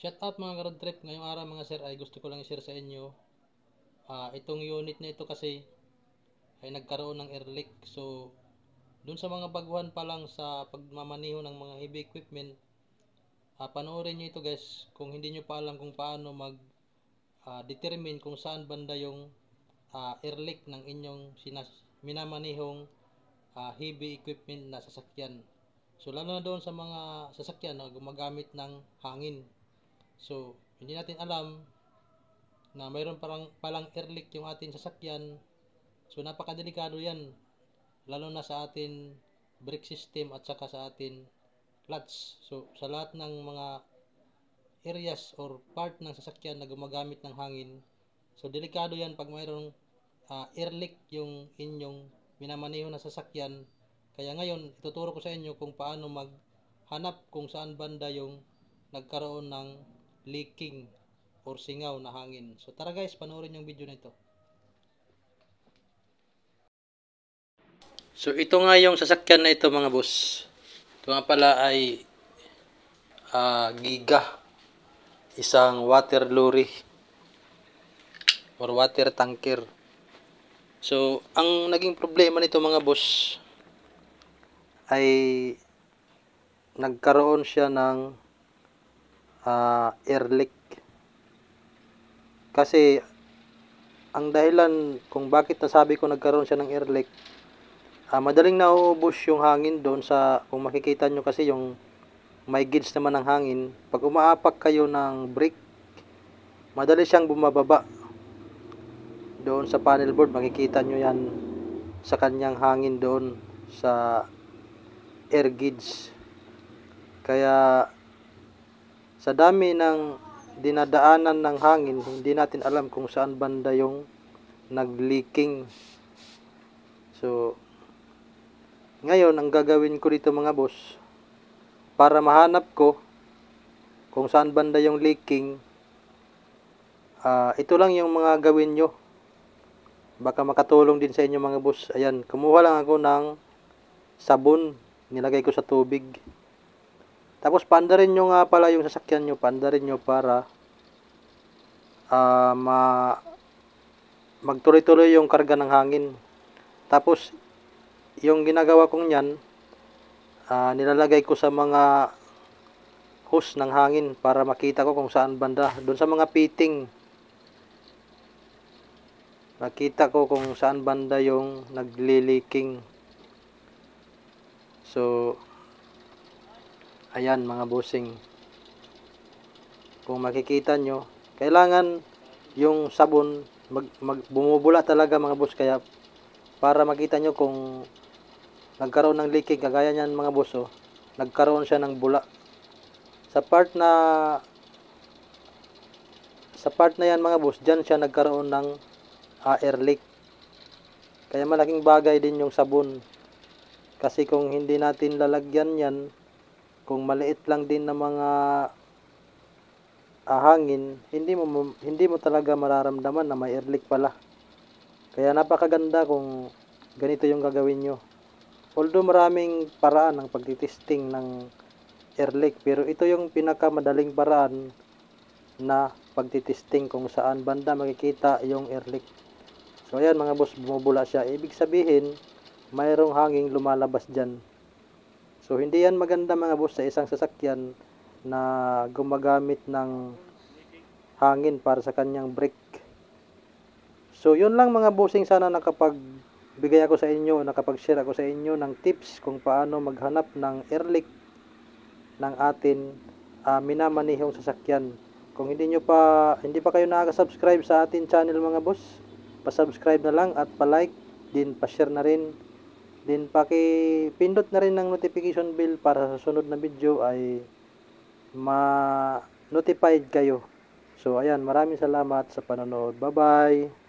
Shout out mga ka-road trip. Ngayong araw mga sir ay gusto ko lang i-share sa inyo. Itong unit na ito kasi ay nagkaroon ng air leak. So, dun sa mga baguhan pa lang sa pagmamaneho ng mga heavy equipment, panoorin nyo ito guys. Kung hindi nyo pa alam kung paano determine kung saan banda yung air leak ng inyong minamanehong heavy equipment na sasakyan. So, lalo na doon sa mga sasakyan na gumagamit ng hangin. So, hindi natin alam na mayroon palang air leak yung ating sasakyan. So, napakadelikado yan. Lalo na sa atin brake system at saka sa atin clutch. So, sa lahat ng mga areas or part ng sasakyan na gumagamit ng hangin. So, delikado yan pag mayroong air leak yung inyong minamaneho na sasakyan. Kaya ngayon, ituturo ko sa inyo kung paano maghanap kung saan banda yung nagkaroon ng leaking or singaw na hangin. So tara guys, panoorin yung video na ito. So ito nga yung sasakyan na ito mga boss. Ito nga pala ay Giga. Isang water lorry or water tanker. So ang naging problema nito mga boss ay nagkaroon siya ng air leak. Kasi ang dahilan kung bakit nasabi ko nagkaroon siya ng air leak, madaling nauubos yung hangin doon sa, kung makikita nyo kasi yung may gauge naman ng hangin. Pag umaapak kayo ng brake, madali siyang bumababa doon sa panel board. Makikita nyo yan sa kanyang hangin doon sa air gauge. Kaya sa dami ng dinadaanan ng hangin, hindi natin alam kung saan banda yung nag-leaking. So ngayon, ang gagawin ko dito mga boss, para mahanap ko kung saan banda yung leaking, ito lang yung mga gawin nyo. Baka makatulong din sa inyo mga boss. Ayan, kumuha lang ako ng sabon, nilagay ko sa tubig. Tapos paandarin nyo nga pala yung sasakyan nyo, paandarin nyo para magtuloy-tuloy yung karga ng hangin. Tapos yung ginagawa kong yan, nilalagay ko sa mga hose ng hangin para makita ko kung saan banda. Doon sa mga fitting, makita ko kung saan banda yung nagli-leaking. So ayan mga bossing, kung makikita nyo, kailangan yung sabon bumubula talaga mga boss. Kaya para makita nyo kung nagkaroon ng leaking, kagaya niyan mga boss, nagkaroon siya ng bula sa part na yan mga boss. Diyan siya nagkaroon ng air leak. Kaya malaking bagay din yung sabon, kasi kung hindi natin lalagyan yan, kung maliit lang din na mga hangin, hindi mo talaga mararamdaman na may air leak pala. Kaya napakaganda kung ganito yung gagawin nyo. Although maraming paraan ng pagtitesting ng air leak, pero ito yung pinakamadaling paraan na pagtitesting kung saan banda makikita yung air leak. So ayan mga boss, bumubula siya. Ibig sabihin, mayroong hangin lumalabas dyan. So hindi yan maganda mga boss sa isang sasakyan na gumagamit ng hangin para sa kanyang brake. So yun lang mga bossing, sana nakapagbigay ako sa inyo, nakapag-share ako sa inyo ng tips kung paano maghanap ng air leak ng atin minamanehong sasakyan. Kung hindi pa kayo nakaka-subscribe sa atin channel mga boss, pa-subscribe na lang at pa-like, din pa-share na rin. Din paki-pindot na rin ng notification bell para sa sunod na video ay ma-notified kayo. So ayan, maraming salamat sa panonood. Bye-bye.